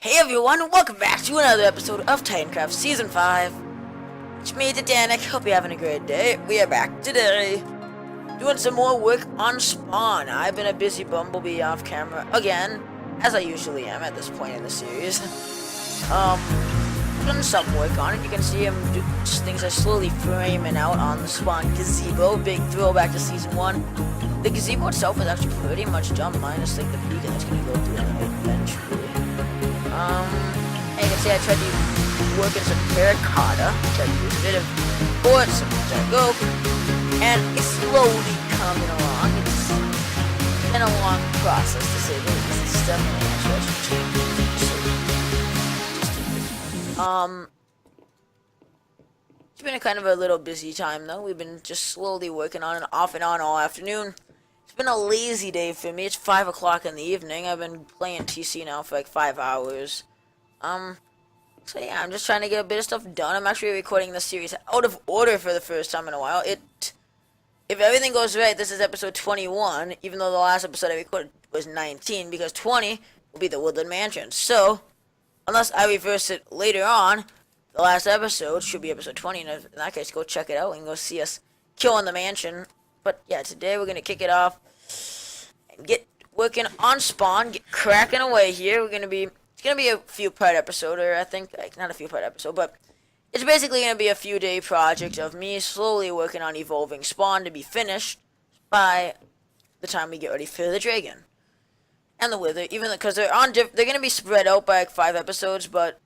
Hey everyone, welcome back to another episode of Titancraft Season 5. It's me, Titanic. Hope you're having a great day. We are back today, doing some more work on Spawn. I've been a busy bumblebee off camera again, as I usually am at this point in the series. Done some work on it. You can see him do things are slowly framing out on the Spawn gazebo. Big throwback to Season 1. The gazebo itself is actually pretty much done, minus like the beacon that's gonna go through it eventually. And you can see I tried to work in some terracotta, tried to use a bit of board, some go, and it's slowly coming along. It's been a long process to say the least. It's definitely interesting. It's been a kind of a little busy time though. We've been just slowly working on and off and on all afternoon. It's been a lazy day for me. It's 5 o'clock in the evening. I've been playing TC now for like 5 hours. So yeah, I'm just trying to get a bit of stuff done. I'm actually recording this series out of order for the first time in a while. If everything goes right, this is episode 21, even though the last episode I recorded was 19, because 20 will be the Woodland Mansion. So, unless I reverse it later on, the last episode should be episode 20, and in that case, go check it out and go see us killing the mansion. But yeah, today we're going to kick it off and get working on Spawn, get cracking away here. It's going to be a few part episode, or I think, like, not a few part episode, but it's basically going to be a few day project of me slowly working on evolving Spawn to be finished by the time we get ready for the Dragon. And the Wither, even because they're going to be spread out by like 5 episodes, but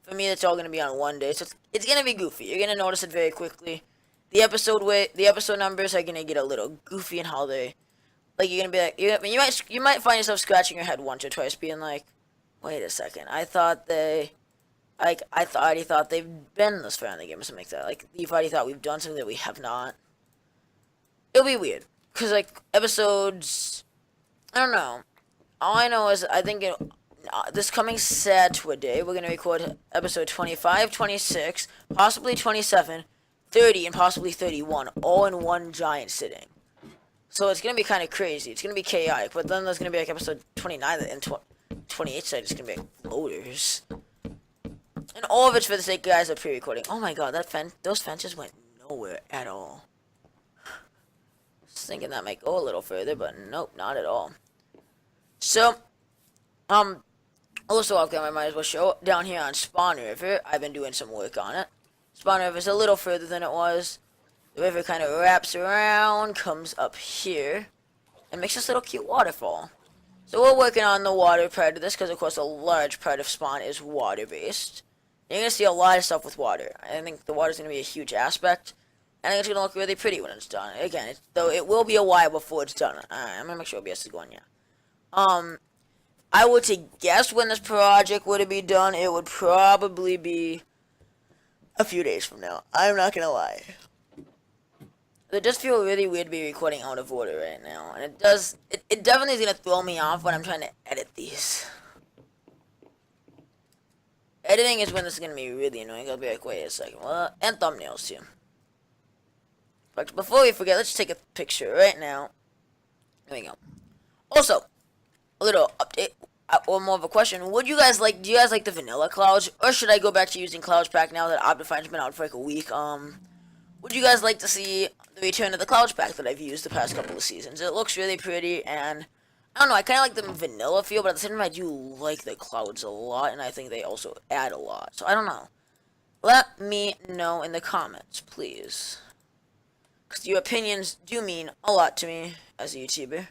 for me it's all going to be on one day, so it's going to be goofy. You're going to notice it very quickly. The episode numbers are going to get a little goofy in how they, like, you're going to be like, you might find yourself scratching your head once or twice being like, wait a second, I thought they've been this far in the game or something like that. Like, you've already thought we've done something that we have not. It'll be weird. Because, like, episodes, I don't know. All I know is, I think this coming Saturday, we're going to record episode 25, 26, possibly 27, 30, and possibly 31, all in one giant sitting. So it's going to be kind of crazy. It's going to be chaotic. But then there's going to be, like, episode 29 and 28 side is going to be like floaters. And all of it's for the sake of guys of pre-recording. Oh my god, those fences went nowhere at all. Just thinking that might go a little further, but nope, not at all. So, also off camera, I might as well show down here on Spawn River. I've been doing some work on it. Spawn River is a little further than it was. The river kind of wraps around, comes up here, and makes this little cute waterfall. So we're working on the water part of this, because of course a large part of Spawn is water-based. You're going to see a lot of stuff with water. I think the water is going to be a huge aspect. And I think it's going to look really pretty when it's done. Again, though it will be a while before it's done. I'm going to make sure OBS is going, yeah. I would to guess when this project would be done, it would probably be a few days from now. I'm not going to lie. It does feel really weird to be recording out of order right now. And it definitely is going to throw me off when I'm trying to edit these. Editing is when this is going to be really annoying. I'll be like, wait a second. Well, and thumbnails too. But before we forget, let's take a picture right now. There we go. Also, a little update, or more of a question. Do you guys like the vanilla clouds? Or should I go back to using Clouds Pack now that Optifine's been out for like a week? Would you guys like to see the return of the Clouds Pack that I've used the past couple of seasons? It looks really pretty, and I don't know, I kind of like the vanilla feel, but at the same time I do like the clouds a lot, and I think they also add a lot. So I don't know. Let me know in the comments, please. Because your opinions do mean a lot to me as a YouTuber.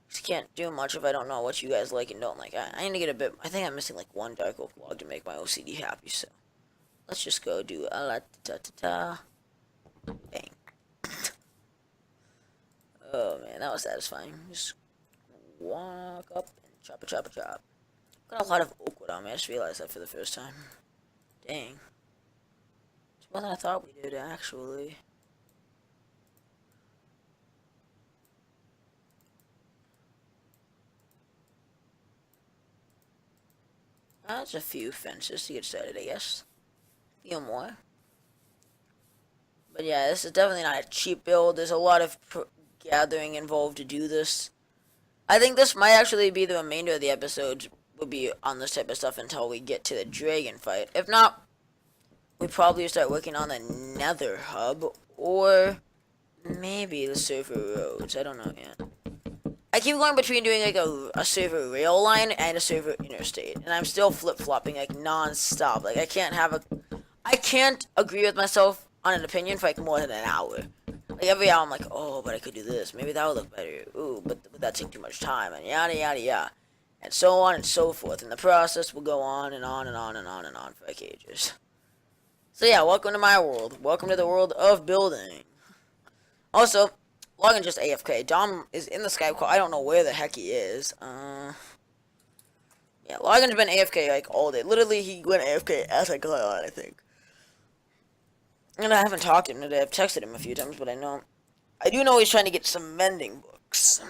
Just can't do much if I don't know what you guys like and don't like. I need to get a bit, I think I'm missing like one Dark Oak vlog to make my OCD happy, so let's just go do a la ta ta ta. Bang. Oh man, that was satisfying. Just walk up and chop a chop a chop. Got a lot of oak wood on me. I just realized that for the first time. Dang. It's more than I thought we did, actually. That's a few fences to get started, I guess. A few more. But yeah, this is definitely not a cheap build. There's a lot of gathering involved to do this. I think this might actually be the remainder of the episodes we'll be on this type of stuff until we get to the dragon fight. If not, we probably start working on the nether hub, or maybe the server roads. I don't know yet. I keep going between doing like a server rail line and a server interstate, and I'm still flip-flopping like non-stop. Like I can't agree with myself on an opinion for like more than an hour. Like every hour I'm like, oh, but I could do this. Maybe that would look better. Ooh, but would that take too much time? And yada yada yada, and so on and so forth. And the process will go on and on and on and on and on for like ages. So yeah, welcome to my world. Welcome to the world of building. Also, Logan just AFK. Dom is in the Skype call. I don't know where the heck he is. Yeah, Logan's been AFK like all day. Literally, he went AFK as I got on, I think. And I haven't talked to him today. I've texted him a few times, but I do know he's trying to get some mending books.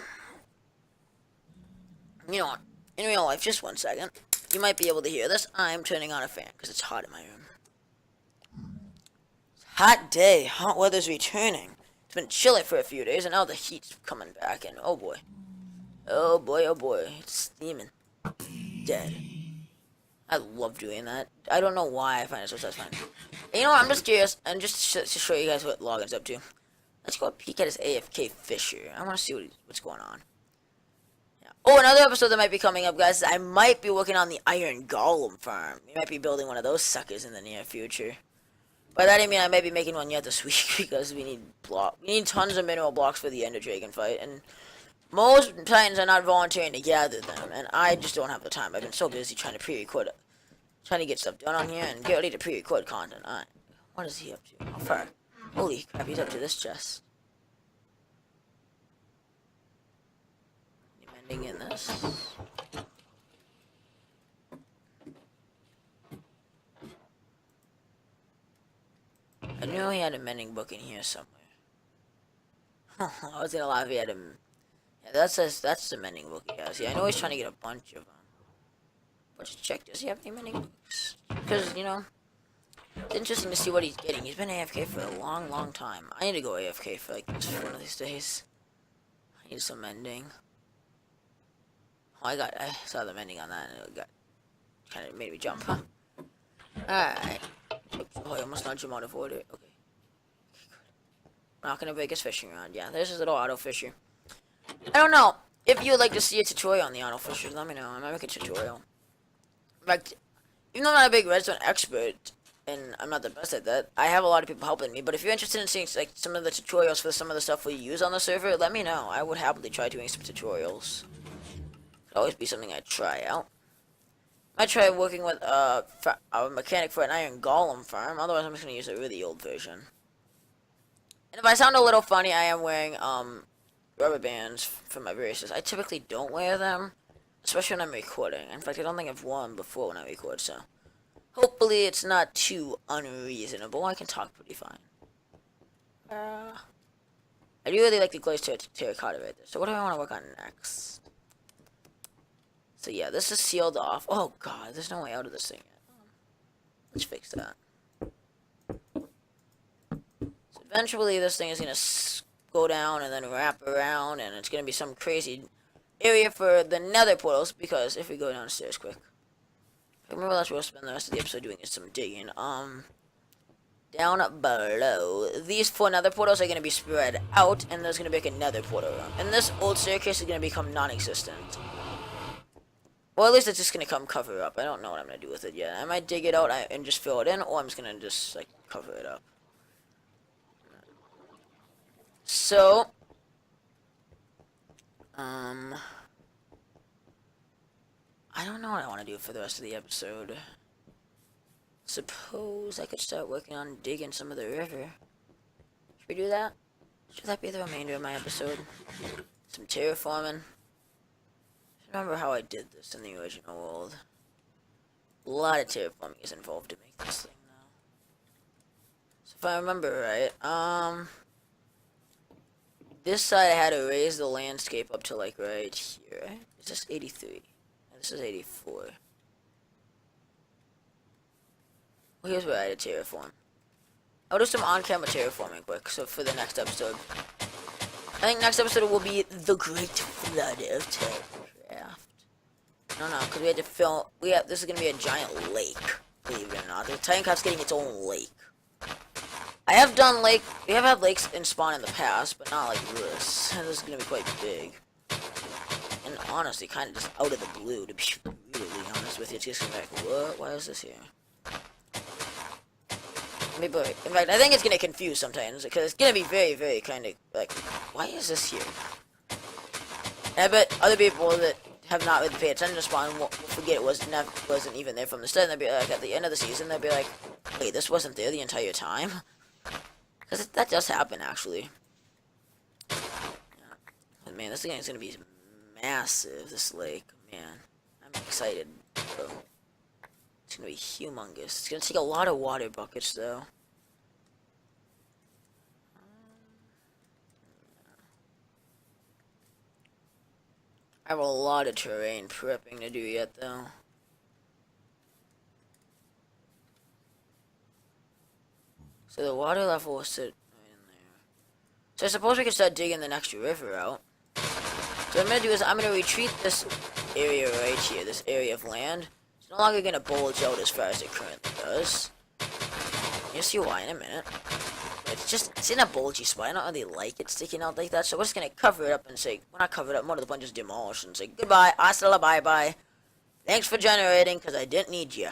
You know what? In real life, just 1 second. You might be able to hear this. I'm turning on a fan because it's hot in my room. Hot day. Hot weather's returning. It's been chilly for a few days, and now the heat's coming back, and oh boy. Oh boy, oh boy. It's steaming. Dead. I love doing that. I don't know why I find it so satisfying. And you know what? I'm just curious, and just to show you guys what Logan's up to. Let's go peek at his AFK Fisher. I want to see what's going on. Yeah. Oh, another episode that might be coming up, guys. I might be working on the Iron Golem farm. We might be building one of those suckers in the near future. By that I mean I might be making one yet this week because we need tons of mineral blocks for the Ender Dragon fight, and most Titans are not volunteering to gather them, and I just don't have the time. I've been so busy trying to get stuff done on here and get ready to pre-record content. Alright, what is he up to? How far? Holy crap, he's up to this chest. Mending in this. I knew he had a mending book in here somewhere. I was gonna lie if he had a... Yeah, that's the mending book he has. Yeah, I know he's trying to get a bunch of them. But just check, does he have any mending books? Because, you know, it's interesting to see what he's getting. He's been AFK for a long, long time. I need to go AFK for like one of these days. I need some mending. Oh, I saw the mending on that, and it kind of made me jump, huh? Alright. Oops, oh, I almost nudged him out of order. Okay. Not gonna break his fishing rod. Yeah, there's his little auto fisher. I don't know. If you would like to see a tutorial on the auto fisher, let me know. I might make a tutorial. In fact, even though I'm not a big redstone expert, and I'm not the best at that, I have a lot of people helping me. But if you're interested in seeing like some of the tutorials for some of the stuff we use on the server, let me know. I would happily try doing some tutorials. Could always be something I'd try out. I try working with a mechanic for an Iron Golem farm. Otherwise, I'm just gonna use a really old version. And if I sound a little funny, I am wearing rubber bands for my braces. I typically don't wear them, especially when I'm recording. In fact, I don't think I've worn them before when I record. So hopefully, it's not too unreasonable. I can talk pretty fine. I do really like the glazed terracotta right there. So what do I want to work on next? So yeah, this is sealed off. Oh god, there's no way out of this thing yet. Let's fix that. So eventually this thing is going to go down and then wrap around, and it's going to be some crazy area for the nether portals, because if we go downstairs quick. I remember that's where we'll spend the rest of the episode doing is some digging. Down below, these 4 nether portals are going to be spread out, and there's going to be like a nether portal around. And this old staircase is going to become non-existent. Well, at least it's just going to come cover up. I don't know what I'm going to do with it yet. I might dig it out and just fill it in, or I'm just going to just, like, cover it up. So, I don't know what I want to do for the rest of the episode. Suppose I could start working on digging some of the river. Should we do that? Should that be the remainder of my episode? Some terraforming. Remember how I did this in the original world. A lot of terraforming is involved to make this thing now. So if I remember right, this side I had to raise the landscape up to like right here, right? Is this 83? And this is 84. Well, here's where I had to terraform. I'll do some on-camera terraforming quick, so for the next episode. I think next episode will be the Great Flood of Titancraft. No, no, because we had to fill. This is gonna be a giant lake. Believe it or not, the Titancraft's getting its own lake. I have done lake. We have had lakes in spawn in the past, but not like this. This is gonna be quite big. And honestly, kind of just out of the blue, to be really honest with you. It's just gonna be like, what? Why is this here? Maybe, in fact, I think it's gonna confuse sometimes because it's gonna be very, very kind of like, why is this here? And I bet other people that have not really paid attention to spawn will forget it wasn't even there from the start. And they'll be like, at the end of the season, they'll be like, wait, this wasn't there the entire time? Because that does happen, actually. Yeah. But man, this thing is gonna be massive. This lake, man, I'm excited. Bro. It's gonna be humongous. It's gonna take a lot of water buckets, though. I have a lot of terrain prepping to do yet, though. So the water level will sit right in there. So I suppose we could start digging the next river out. So what I'm gonna do is I'm gonna retreat this area right here, this area of land. It's no longer gonna bulge out as far as it currently does. You'll see why in a minute. It's in a bulgy spot. I don't really like it sticking out like that, so we're just gonna cover it up and say, well, not cover it up, more of the bunch is demolished and say, goodbye, hasta la bye-bye. Thanks for generating, because I didn't need you.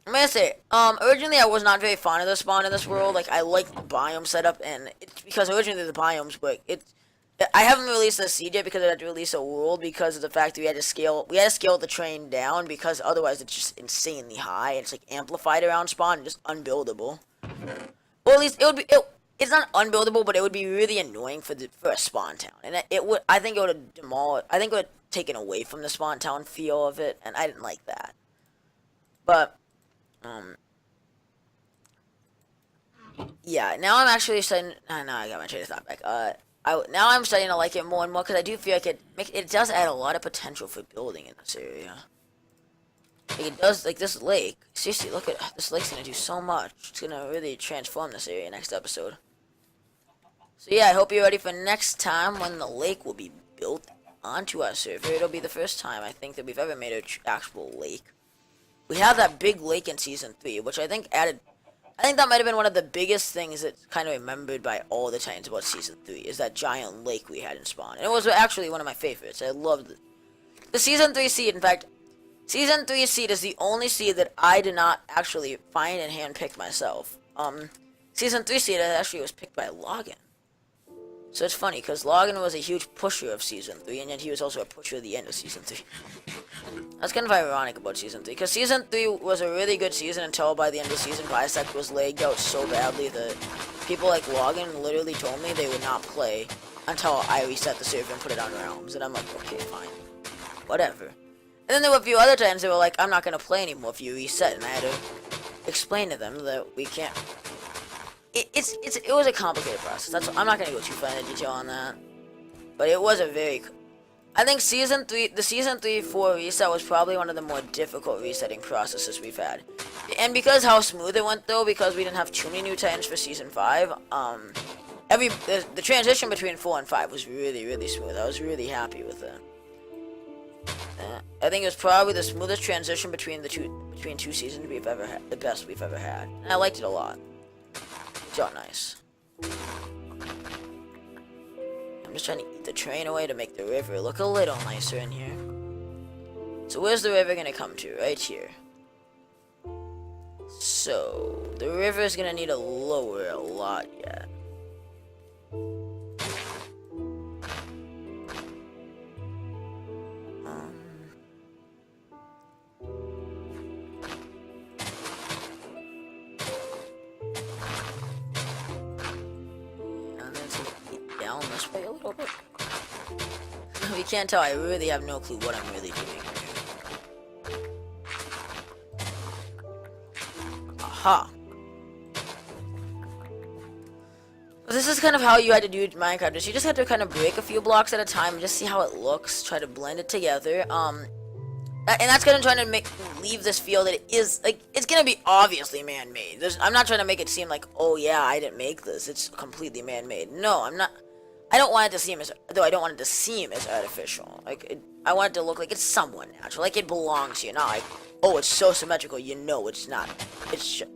I'm gonna say, originally I was not very fond of the spawn in this world. Like, I like the biome setup, and it's because originally the biomes, but I haven't released the seed yet because I had to release a world because of the fact that we had to scale the train down because otherwise it's just insanely high. It's like amplified around spawn and just unbuildable. Well, at least it's not unbuildable, but it would be really annoying for a spawn town, and I think it would have demolished. I think it would have taken away from the spawn town feel of it, and I didn't like that. But yeah, now I'm actually starting. No, I got my train of thought back. Now I'm starting to like it more and more because I do feel like it does add a lot of potential for building in this area. Like it does, like this lake. Seriously, look at this lake's gonna do so much. It's gonna really transform this area next episode. So yeah, I hope you're ready for next time when the lake will be built onto our server. It'll be the first time I think that we've ever made an actual lake. We have that big lake in season 3, which I think added. I think that might have been one of the biggest things that's kind of remembered by all the Titans about season 3 is that giant lake we had in spawn, and it was actually one of my favorites. I loved it. The season 3 seed, in fact. Season 3 seed is the only seed that I did not actually find and handpick myself. Season 3 seed actually was picked by Logan. So it's funny, because Logan was a huge pusher of Season 3, and yet he was also a pusher at the end of Season 3. That's kind of ironic about Season 3, because Season 3 was a really good season until by the end of the season, Bisect was lagged out so badly that people like Logan literally told me they would not play until I reset the server and put it on Realms, and I'm like, okay, fine. Whatever. And then there were a few other times they were like, I'm not going to play anymore if you reset, and I had to explain to them that we can't. It was a complicated process. I'm not going to go too far into detail on that. But it was a very. I think the Season 3-4 reset was probably one of the more difficult resetting processes we've had. And because how smooth it went, though, because we didn't have too many new Titans for Season 5, the transition between 4 and 5 was really, really smooth. I was really happy with it. I think it was probably the smoothest transition between two seasons we've ever had, the best we've ever had, and I liked it a lot. It's all nice. I'm just trying to eat the train away to make the river look a little nicer in here. So where's the river gonna come to? Right here. So the river is gonna need to lower a lot yet. A little bit. If you can't tell, I really have no clue what I'm really doing here. Aha. This is kind of how you had to do Minecraft. Is you just had to kind of break a few blocks at a time and just see how it looks. Try to blend it together. And that's kind of trying to leave this feel that it is like it's gonna be obviously man-made. I'm not trying to make it seem like, oh yeah, I didn't make this. It's completely man-made. No, I'm not. I don't want it to seem as, though I don't want it to seem as artificial. Like, I want it to look like it's somewhat natural, like it belongs here, not like, oh, it's so symmetrical, you know it's not. It's just,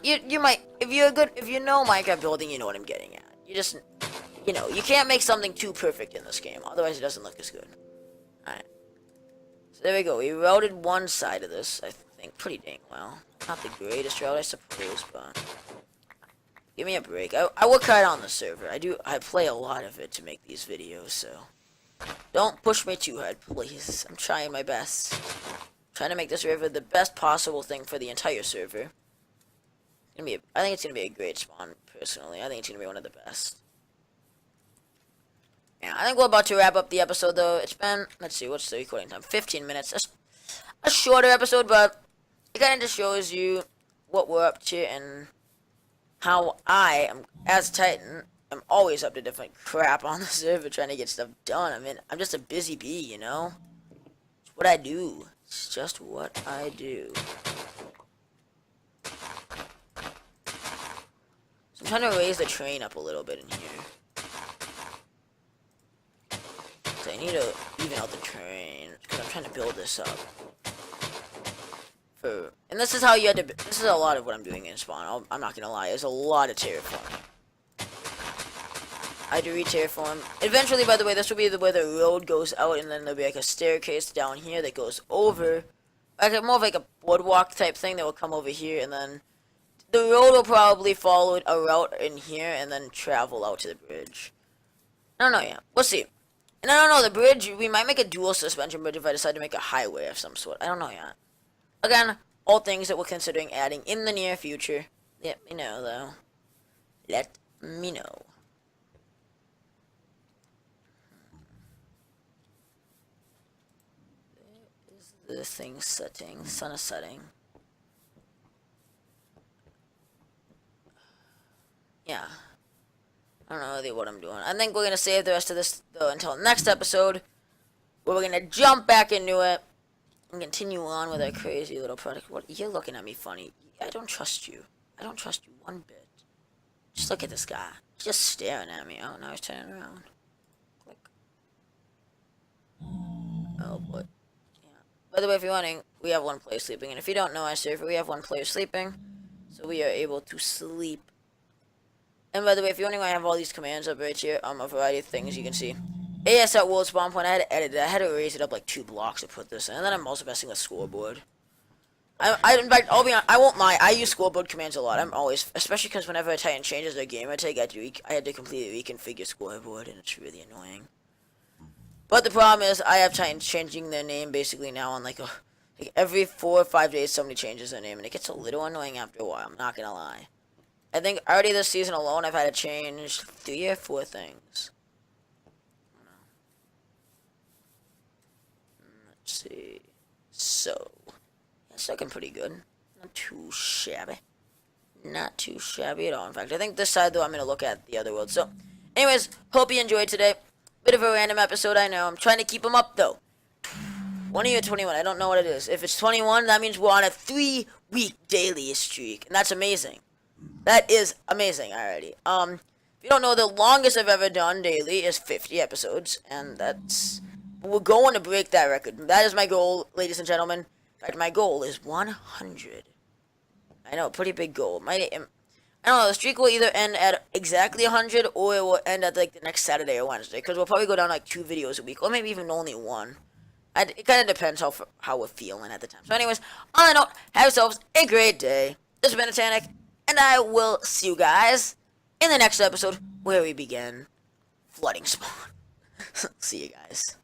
you might, if you know Minecraft building, you know what I'm getting at. You just, you know, you can't make something too perfect in this game, otherwise it doesn't look as good. Alright. So there we go, we routed one side of this, I think, pretty dang well. Not the greatest route, I suppose, but give me a break. I work hard on the server. I play a lot of it to make these videos, so don't push me too hard, please. I'm trying my best. I'm trying to make this server the best possible thing for the entire server. I think it's gonna be a great spawn, personally. I think it's gonna be one of the best. Yeah, I think we're about to wrap up the episode, though. It's been, let's see, what's the recording time? 15 minutes. That's a shorter episode, but it kind of just shows you what we're up to and how I am, as Titan, I'm always up to different crap on the server trying to get stuff done. I mean, I'm just a busy bee, you know? It's what I do. It's just what I do. So I'm trying to raise the train up a little bit in here. So I need to even out the terrain, because I'm trying to build this up. And this is how you had to, this is a lot of what I'm doing in spawn, I'm not gonna lie, there's a lot of terraforming. I had to re-terraform. Eventually, by the way, this will be where the road goes out, and then there'll be like a staircase down here that goes over, like more of like a boardwalk type thing that will come over here, and then the road will probably follow a route in here, and then travel out to the bridge. I don't know yet. We'll see. And I don't know, the bridge, we might make a dual suspension bridge if I decide to make a highway of some sort. I don't know yet. Again, all things that we're considering adding in the near future. Let me know, though. Let me know. There is the thing setting. The sun is setting. Yeah. I don't know really what I'm doing. I think we're going to save the rest of this, though, until next episode, where we're going to jump back into it and continue on with our crazy little project. What? You're looking at me funny. I don't trust you. I don't trust you one bit. Just look at this guy. He's just staring at me. Oh, now he's turning around. Click. Oh, boy. Yeah. By the way, if you're wondering, we have one player sleeping. And if you don't know our server, we have one player sleeping. So we are able to sleep. And by the way, if you're wondering why I have all these commands up right here, a variety of things you can see. AS at world spawn point, I had to edit it. I had to raise it up like 2 blocks to put this in. And then I'm also messing with scoreboard. In fact, I'll be honest, I won't lie, I use scoreboard commands a lot. I'm always, especially because whenever a Titan changes their game, I had to completely reconfigure scoreboard, and it's really annoying. But the problem is, I have Titans changing their name basically now on like every 4 or 5 days somebody changes their name, and it gets a little annoying after a while, I'm not gonna lie. I think already this season alone, I've had to change 3 or 4 things. Let's see. So, it's looking pretty good. Not too shabby. Not too shabby at all. In fact, I think this side, though, I'm going to look at the other world. So, anyways, hope you enjoyed today. Bit of a random episode, I know. I'm trying to keep them up, though. 20 or 21, I don't know what it is. If it's 21, that means we're on a 3-week daily streak. And that's amazing. That is amazing already. If you don't know, the longest I've ever done daily is 50 episodes. And that's... we're going to break that record. That is my goal, ladies and gentlemen. In fact, my goal is 100. I know, pretty big goal. I don't know, the streak will either end at exactly 100, or it will end at like the next Saturday or Wednesday. Because we'll probably go down like 2 videos a week, or maybe even only 1. It kind of depends how we're feeling at the time. So anyways, on that note, have yourselves a great day. This has been Titanic, and I will see you guys in the next episode, where we begin flooding spawn. See you guys.